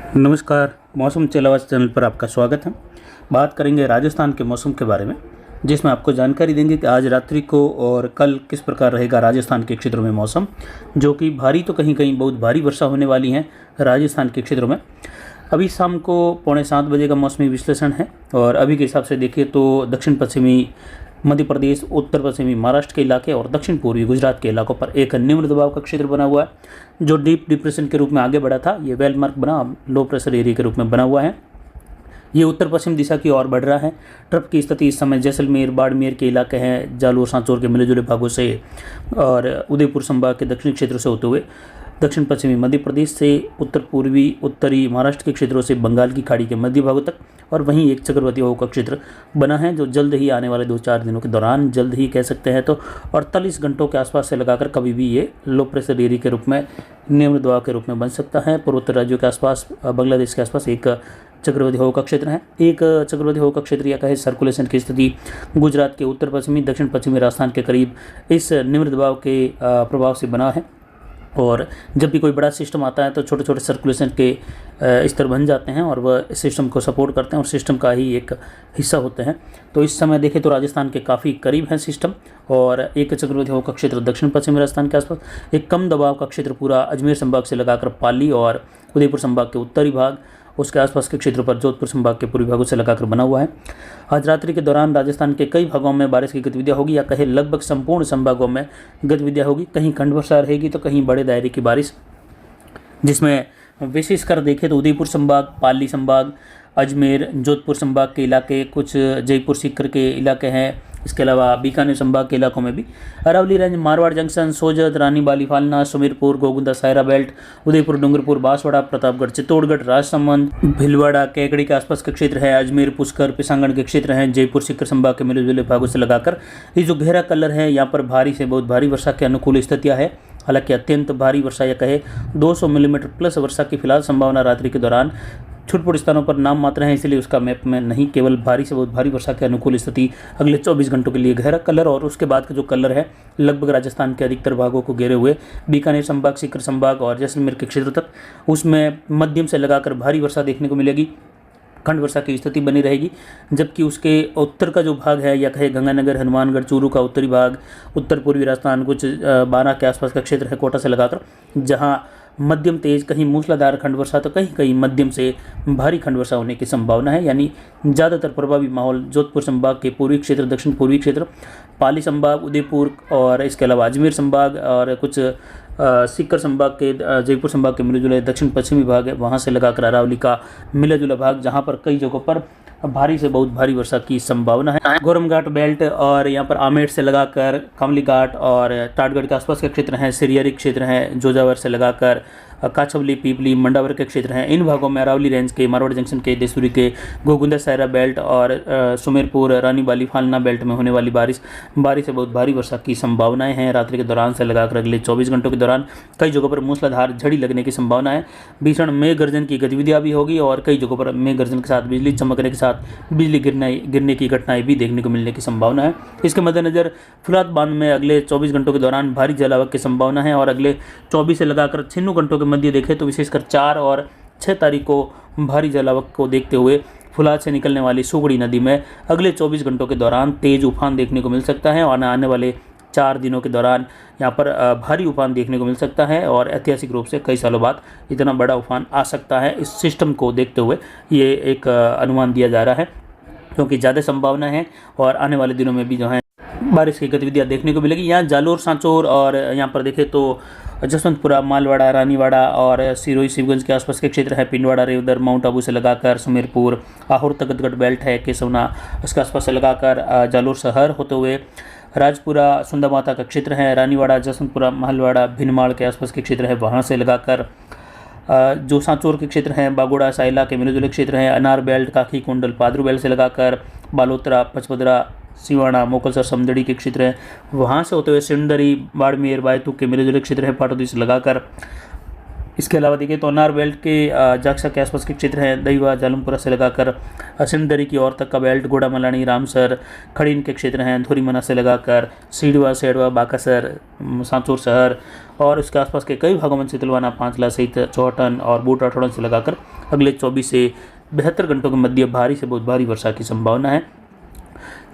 नमस्कार। मौसम चलावास चैनल पर आपका स्वागत है। बात करेंगे राजस्थान के मौसम के बारे में, जिसमें आपको जानकारी देंगे कि आज रात्रि को और कल किस प्रकार रहेगा राजस्थान के क्षेत्रों में मौसम, जो कि भारी तो कहीं कहीं बहुत भारी वर्षा होने वाली है राजस्थान के क्षेत्रों में। अभी शाम को 6:45 बजे का मौसमी विश्लेषण है और अभी के हिसाब से देखिए तो दक्षिण पश्चिमी मध्य प्रदेश, उत्तर पश्चिमी महाराष्ट्र के इलाके और दक्षिण पूर्वी गुजरात के इलाकों पर एक निम्न दबाव का क्षेत्र बना हुआ है, जो डीप डिप्रेशन के रूप में आगे बढ़ा था। ये वेलमार्क बना अब लो प्रेशर एरिया के रूप में बना हुआ है। ये उत्तर पश्चिम दिशा की ओर बढ़ रहा है। ट्रफ की स्थिति इस समय जैसलमेर, बाड़मेर के इलाके हैं, जालोर, सांचौर के मिले जुले भागों से और उदयपुर संभाग के दक्षिणी क्षेत्र से होते हुए दक्षिण पश्चिमी मध्य प्रदेश से उत्तर पूर्वी उत्तरी महाराष्ट्र के क्षेत्रों से बंगाल की खाड़ी के मध्य भागों तक, और वहीं एक चक्रवाती हवा का क्षेत्र बना है जो जल्द ही आने वाले 2-4 दिनों के दौरान, जल्द ही कह सकते हैं तो 48 घंटों के आसपास से लगाकर कभी भी ये लो प्रेशर एरिया के रूप में, निम्न दबाव के रूप में बन सकता है। पूर्वोत्तर राज्यों के आसपास, बांग्लादेश के आसपास एक चक्रवाती हवा का क्षेत्र है। एक चक्रवाती हवा का क्षेत्र या कहे सर्कुलेशन की स्थिति गुजरात के उत्तर पश्चिमी, दक्षिण पश्चिमी राजस्थान के करीब इस निम्न दबाव के प्रभाव से बना है। और जब भी कोई बड़ा सिस्टम आता है तो छोटे छोटे सर्कुलेशन के स्तर बन जाते हैं और वह सिस्टम को सपोर्ट करते हैं और सिस्टम का ही एक हिस्सा होते हैं। तो इस समय देखें तो राजस्थान के काफ़ी करीब है सिस्टम, और एक चक्रवाती हवा का क्षेत्र दक्षिण पश्चिमी राजस्थान के आसपास, एक कम दबाव का क्षेत्र पूरा अजमेर संभाग से लगाकर पाली और उदयपुर संभाग के उत्तरी भाग, उसके आसपास के क्षेत्र पर जोधपुर संभाग के पूर्वी भागों से लगाकर बना हुआ है। आज रात्रि के दौरान राजस्थान के कई भागों में बारिश की गतिविधियां होगी, या कहे लगभग संपूर्ण संभागों में गतिविधियां होगी। कहीं खंड वर्षा रहेगी तो कहीं बड़े दायरे की बारिश, जिसमें विशेषकर देखें तो उदयपुर संभाग, पाली संभाग, अजमेर, जोधपुर संभाग के इलाके, कुछ जयपुर सीकर के इलाके हैं, इसके अलावा बीकानेर संभाग के इलाकों में भी अरावली रेंज, मारवाड़ जंक्शन, सोजत, रानी बाली फालना, सुमेरपुर, गोगुंदा, सायरा बेल्ट, उदयपुर, डूंगरपुर, बांसवाड़ा, प्रतापगढ़, चित्तौड़गढ़, राजसमंद, भीलवाड़ा, केकड़ी के आसपास के क्षेत्र है, अजमेर, पुष्कर, पिसांगढ़ के क्षेत्र हैं, जयपुर सीकर संभाग के मिले जुले भागों से लगाकर ये जो गहरा कलर है, यहाँ पर भारी से बहुत भारी वर्षा के अनुकूल स्थितियाँ है। हालांकि अत्यंत भारी वर्षा या कहे 200 मिलीमीटर प्लस वर्षा की फिलहाल संभावना रात्रि के दौरान छुटपुट स्थानों पर नाम मात्र है, इसलिए उसका मैप में नहीं, केवल भारी से बहुत भारी वर्षा के अनुकूल स्थिति अगले 24 घंटों के लिए गहरा कलर, और उसके बाद का जो कलर है लगभग राजस्थान के अधिकतर भागों को घेरे हुए बीकानेर संभाग, सीकर संभाग और जैसलमेर के क्षेत्र तक, उसमें मध्यम से लगाकर भारी वर्षा देखने को मिलेगी। खंड वर्षा की स्थिति बनी रहेगी, जबकि उसके उत्तर का जो भाग है या कहे गंगानगर, हनुमानगढ़, चूरू का उत्तरी भाग, उत्तर पूर्वी राजस्थान, कुछ 12 के आसपास का क्षेत्र है कोटा से लगाकर, जहां मध्यम तेज, कहीं मूसलाधार खंड वर्षा तो कहीं कहीं मध्यम से भारी खंड वर्षा होने की संभावना है। यानी ज़्यादातर प्रभावी माहौल जोधपुर संभाग के पूर्वी क्षेत्र, दक्षिण पूर्वी क्षेत्र, पाली संभाग, उदयपुर और इसके अलावा अजमेर संभाग और कुछ सीकर संभाग के, जयपुर संभाग के मिले जुले दक्षिण पश्चिमी भाग है, वहाँ से लगाकर अरावली का मिला जुला भाग, जहाँ पर कई जगहों पर भारी से बहुत भारी वर्षा की संभावना है। गोरम घाट बेल्ट और यहाँ पर आमेर से लगाकर कामली घाट और टाटगढ़ के आसपास के क्षेत्र हैं, सिरियरी क्षेत्र हैं, जोजावर से लगाकर काछवली, पीपली, मंडावर के क्षेत्र हैं। इन भागों में अरावली रेंज के, मारवाड़ जंक्शन के, देसूरी के, गोगुंदा, सायरा बेल्ट और सुमेरपुर, रानी बाली फालना बेल्ट में होने वाली बारिश से बहुत भारी वर्षा की संभावनाएं हैं। रात्रि के दौरान से लगाकर अगले 24 घंटों के दौरान कई जगहों पर मूसलाधार झड़ी लगने की संभावना है। भीषण मेघ गर्जन की गतिविधियां भी होगी और कई जगहों पर मेघ गर्जन के साथ बिजली चमकने के साथ बिजली गिरने की घटनाएं भी देखने को मिलने की संभावना है। इसके मद्देनजर फुलात बांध में अगले 24 घंटों के दौरान भारी जलावक की संभावना है, और अगले 24 से लगाकर 96 घंटों के मध्य देखें तो विशेषकर 4 और 6 तारीख को भारी जलावक को देखते हुए फुलात से निकलने वाली सुगड़ी नदी में अगले 24 घंटों के दौरान तेज उफान देखने को मिल सकता है, और आने वाले 4 दिनों के दौरान यहाँ पर भारी उफान देखने को मिल सकता है, और ऐतिहासिक रूप से कई सालों बाद इतना बड़ा उफान आ सकता है। इस सिस्टम को देखते हुए ये एक अनुमान दिया जा रहा है, क्योंकि ज़्यादा संभावना है और आने वाले दिनों में भी जो है बारिश की गतिविधियाँ देखने को मिलेगी। यहाँ जालोर, सांचौर और यहाँ पर देखें तो जसवंतपुरा, मालवाड़ा, रानीवाड़ा और सिरोही, शिवगंज के आसपास के क्षेत्र है, पिंडवाड़ा, रेवदर, माउंट आबू से लगाकर सुमेरपुर, आहोर, तगतगढ़ बेल्ट है, केसवना, उसके आसपास से लगाकर जालोर शहर होते हुए राजपुरा, सुंदा माता का क्षेत्र है, रानीवाड़ा, जसवंतपुरा, मालवाड़ा, भिनमाल के आसपास के क्षेत्र है, वहाँ से लगाकर जो सांचौर के क्षेत्र हैं, बागोड़ा, साइला के मिले जुले क्षेत्र हैं, अनार बेल्ट, काखी कुंडल, पादरू बेल्ट से लगाकर बालोतरा, पचपदरा, सिवाना, मोकलसर, समदड़ी के क्षेत्र हैं, वहाँ से होते हुए सिंदरी, बाड़मेर, बायतू के मिले जुले क्षेत्र है, पाटोदी से लगाकर इसके अलावा देखिए तो अनार बेल्ट के जाक्सा के आसपास के क्षेत्र हैं, दहीवा जालमपुरा से लगाकर सिंधरी की ओर तक का बेल्ट, गोड़ा मलानी, रामसर, खड़ीन के क्षेत्र हैं, धोरीमना से लगाकर सीडवा, सेडवा, बाकासर, सांचौर शहर और उसके आसपास के कई भागों में सितलवाना, पांचला सहित चौहटन और बूट अठौड़न से लगाकर अगले 24 से 72 घंटों के मध्य भारी से बहुत भारी वर्षा की संभावना है,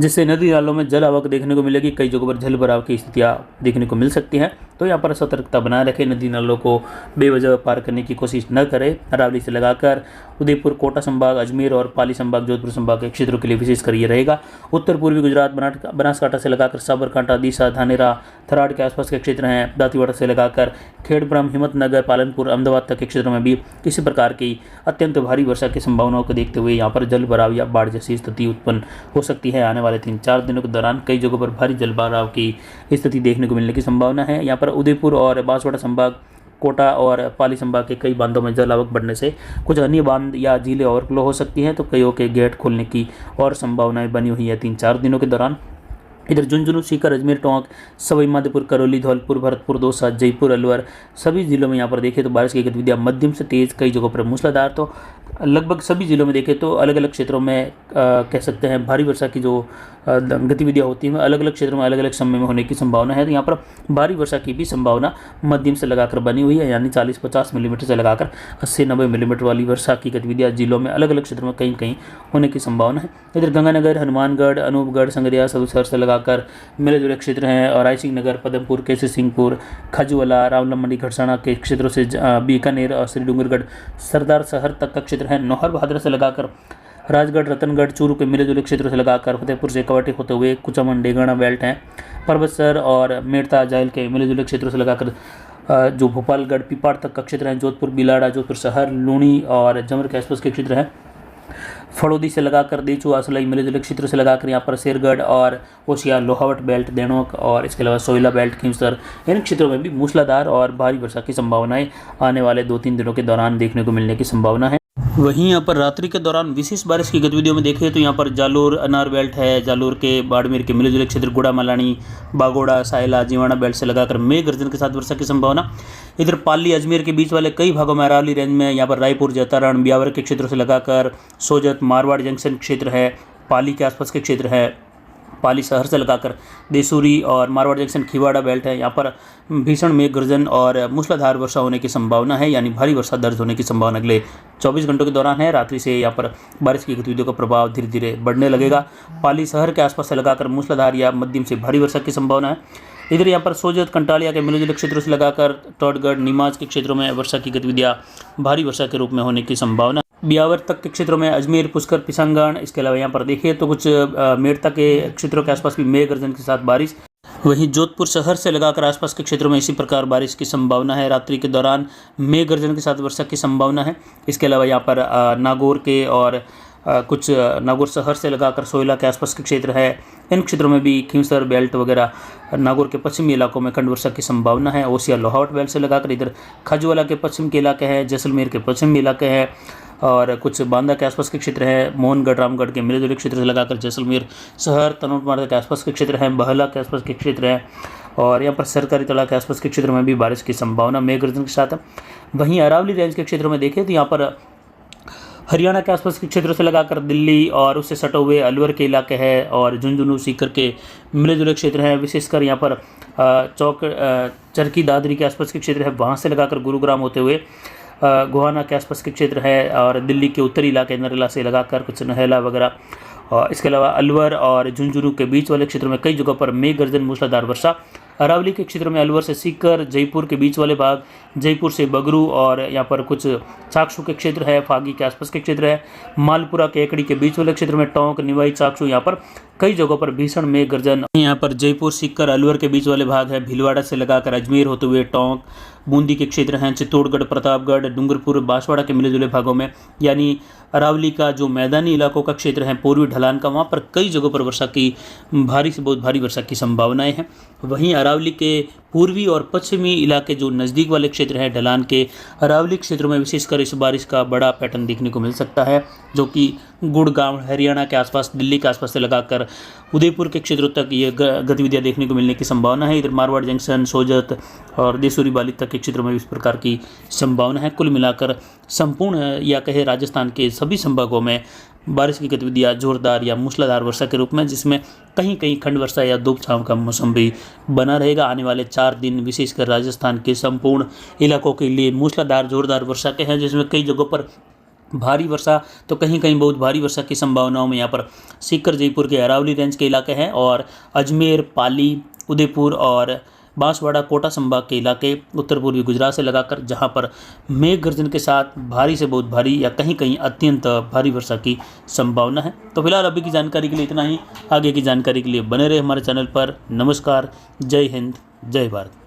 जिससे नदी नालों में जल आवक देखने को मिलेगी। कई जगहों पर जल भराव की स्थितियां देखने को मिल सकती हैं, तो यहाँ पर सतर्कता बनाए रखें, नदी नालों को बेवजह पार करने की कोशिश न करें। अरावली से लगाकर उदयपुर, कोटा संभाग, अजमेर और पाली संभाग, जोधपुर संभाग के क्षेत्रों के लिए विशेषकर ये रहेगा। उत्तर पूर्वी गुजरात, बनासकांठा से लगाकर साबरकांठा, दीसा, धानेरा, थराड़ के आसपास के क्षेत्र हैं, दांतीवाड़ा से लगाकर खेड़ब्रह्म, हिम्मतनगर, पालनपुर, अहमदाबाद तक के क्षेत्रों में भी किसी प्रकार की अत्यंत भारी वर्षा की संभावनाओं को देखते हुए यहाँ पर जल भराव या बाढ़ जैसी स्थिति उत्पन्न हो सकती है। आने वाले 3-4 दिनों के दौरान कई जगहों पर भारी जल भराव की स्थिति देखने को मिलने की संभावना है। यहाँ पर उदयपुर और बांसवाड़ा संभाग, कोटा और पाली संभाग के कई बांधों में जल आवक बढ़ने से कुछ अन्य बांध या झीलें ओवरफ्लो हो सकती हैं, तो कईयों के गेट खोलने की और संभावनाएं बनी हुई है 3-4 दिनों के दौरान। इधर झुंझुनू, सीकर, अजमेर, टोंक, सवाई माधोपुर, करौली, धौलपुर, भरतपुर, दौसा, जयपुर, अलवर सभी जिलों में यहाँ पर देखें तो बारिश की गतिविधियाँ मध्यम से तेज़, कई जगहों पर मूसलाधार, तो लगभग सभी जिलों में देखें तो अलग अलग क्षेत्रों में कह सकते हैं भारी वर्षा की जो गतिविधियाँ होती हैं अलग अलग क्षेत्रों में अलग अलग समय में होने की संभावना है। तो यहाँ पर भारी वर्षा की भी संभावना मध्यम से लगाकर बनी हुई है, यानी 40-50 मिलीमीटर से लगाकर 80-90 मिलीमीटर वाली वर्षा की गतिविधियाँ जिलों में अलग अलग क्षेत्रों में कहीं कहीं होने की संभावना है। इधर गंगानगर, हनुमानगढ़, अनूपगढ़, संगरिया, सदुसर से लगाकर मिले जुले क्षेत्र हैं, और रायसिंह नगर, पदमपुर, केसी सिंहपुर, खाजूवाला, रामला मंडी, खरसाना के क्षेत्रों से बीकानेर और श्री डूंगरगढ़, सरदार शहर तक का क्षेत्र है। नौहर बहादुर से लगाकर राजगढ़, रतनगढ़, चूरू के मिले जुले क्षेत्रों से लगाकर फतेहपुर से कवाटी होते हुए कुचामन, डेगाना बेल्ट हैं, परबतसर और मेड़ता, जायल के मिले जुले क्षेत्रों से लगाकर जो भोपालगढ़, पिपाड़ तक का क्षेत्र है, जोधपुर, बिलाड़ा, जोधपुर शहर, लूणी और जमर के आसपास के क्षेत्र हैं। फड़ौदी से लगाकर देचू, आसलाई, मिले जुले क्षेत्रों से लगाकर यहाँ पर शेरगढ़ और होशियार, लोहावट बेल्ट, देणोक और इसके अलावा सोयला बेल्ट, खींवसर, इन क्षेत्रों में भी मूसलाधार और भारी वर्षा की संभावनाएं आने वाले 2-3 दिनों के दौरान देखने को मिलने की संभावना है। वहीं यहाँ पर रात्रि के दौरान विशेष बारिश की गतिविधियों में देखें तो यहाँ पर जालोर, अनार बेल्ट है, जालोर के बाड़मेर के मिले जुले क्षेत्र, गुड़ा मलानी, बागोड़ा, सायला, जीवाणा बेल्ट से लगाकर मेघ गर्जन के साथ वर्षा की संभावना। इधर पाली, अजमेर के बीच वाले कई भागों में अरावली रेंज में यहाँ पर रायपुर, जतारण, ब्यावर के क्षेत्रों से लगाकर सोजत, मारवाड़ जंक्शन क्षेत्र है, पाली के आसपास के क्षेत्र है, पाली शहर से लगाकर देसूरी और मारवाड़ जंक्शन, खिवाड़ा बेल्ट है, यहाँ पर भीषण मेघ गर्जन और मूसलाधार वर्षा होने की संभावना है, यानी भारी वर्षा दर्ज होने की संभावना अगले 24 घंटों के दौरान है। रात्रि से यहाँ पर बारिश की गतिविधियों का प्रभाव धीरे धीरे बढ़ने लगेगा। पाली शहर के आसपास से लगाकर मूसलाधार या मध्यम से भारी वर्षा की संभावना है। इधर यहाँ पर सोजत, कंटालिया के मिले जुले क्षेत्रों से लगाकर टोटगढ़, नीमाज के क्षेत्रों में वर्षा की गतिविधियाँ भारी वर्षा के रूप में होने की संभावना। ब्यावर तक के क्षेत्रों में अजमेर, पुष्कर, पिसंगण, इसके अलावा यहाँ पर देखिए तो कुछ मेड़ता के क्षेत्रों के आसपास भी मेघ गर्जन के साथ बारिश। वहीं जोधपुर शहर से लगाकर आसपास के क्षेत्रों में इसी प्रकार बारिश की संभावना है। रात्रि के दौरान मेघ गर्जन के साथ वर्षा की संभावना है। इसके अलावा यहाँ पर नागौर के और कुछ नागौर शहर से लगाकर सोयला के आसपास के क्षेत्र है, इन क्षेत्रों में भी खींवसर बेल्ट वगैरह नागौर के पश्चिमी इलाकों में खंड वर्षा की संभावना है। ओसिया, लोहावट बेल्ट से लगाकर इधर खाजूवाला के पश्चिम के इलाके हैं, जैसलमेर के पश्चिमी इलाके हैं और कुछ बांदा के आसपास के क्षेत्र हैं, मोहनगढ़, रामगढ़ के मिले जुले क्षेत्र से लगाकर जैसलमेर शहर, तनोट के आसपास के क्षेत्र हैं, बहला के आसपास के क्षेत्र हैं और यहाँ पर सरकारी तला के आसपास के क्षेत्र में भी बारिश की संभावना मेघ गर्जन के साथ। वहीं अरावली रेंज के क्षेत्रों में देखें तो यहाँ पर हरियाणा के आसपास के क्षेत्रों से लगाकर दिल्ली और उससे सटे हुए अलवर के इलाके हैं और झुंझुनू, सीकर के मिले जुले क्षेत्र हैं। विशेषकर यहाँ पर चौक, चरखी, दादरी के आसपास के क्षेत्र है, वहाँ से लगाकर गुरुग्राम होते हुए गोहाना के आसपास के क्षेत्र है और दिल्ली के उत्तरी इलाके नरेला से लगाकर कुछ नहेला वगैरह। और इसके अलावा अलवर और झुंझुनू के बीच वाले क्षेत्रों में कई जगहों पर मेघ गर्जन, मूसलाधार वर्षा। अरावली के क्षेत्र में अलवर से सीकर, जयपुर के बीच वाले भाग, जयपुर से बगरू और यहाँ पर कुछ चाकसू के क्षेत्र है, फागी के आसपास के क्षेत्र है, मालपुरा के एकड़ी के बीच वाले क्षेत्र में टोंक, निवाई, चाकसू, यहाँ पर कई जगहों पर भीषण मेघ गर्जन। यहाँ पर जयपुर, सीकर, अलवर के बीच वाले भाग है, भीलवाड़ा से लगाकर अजमेर होते हुए टोंक, बूंदी के क्षेत्र हैं, चित्तौड़गढ़, प्रतापगढ़, डूंगरपुर, बांसवाड़ा के मिले जुले भागों में, यानी अरावली का जो मैदानी इलाकों का क्षेत्र है, पूर्वी ढलान का, वहाँ पर कई जगहों पर वर्षा की भारी से बहुत भारी वर्षा की संभावनाएं हैं। वहीं अरावली के पूर्वी और पश्चिमी इलाके जो नज़दीक वाले क्षेत्र हैं ढलान के, अरावली क्षेत्रों में विशेषकर इस बारिश का बड़ा पैटर्न देखने को मिल सकता है, जो कि गुड़गांव हरियाणा के आसपास, दिल्ली के आसपास से लगाकर उदयपुर के क्षेत्रों तक ये गतिविधियां देखने को मिलने की संभावना है। इधर मारवाड़ जंक्शन, सोजत और देसूरी बाली तक के क्षेत्रों में इस प्रकार की संभावना है। कुल मिलाकर संपूर्ण या कहे राजस्थान के सभी संभागों में बारिश की गतिविधियां जोरदार या मूसलाधार वर्षा के रूप में, जिसमें कहीं कहीं खंड वर्षा या धूप छांव का मौसम भी बना रहेगा। आने वाले 4 दिन विशेषकर राजस्थान के संपूर्ण इलाकों के लिए मूसलाधार जोरदार वर्षा के हैं, जिसमें कई जगहों पर भारी वर्षा तो कहीं कहीं बहुत भारी वर्षा की संभावनाओं में यहाँ पर सीकर, जयपुर के अरावली रेंज के इलाके हैं और अजमेर, पाली, उदयपुर और बांसवाड़ा, कोटा संभाग के इलाके, उत्तर पूर्वी गुजरात से लगाकर, जहां पर मेघ गर्जन के साथ भारी से बहुत भारी या कहीं कहीं अत्यंत भारी वर्षा की संभावना है। तो फिलहाल अभी की जानकारी के लिए इतना ही। आगे की जानकारी के लिए बने रहे हमारे चैनल पर। नमस्कार, जय हिंद, जय भारत।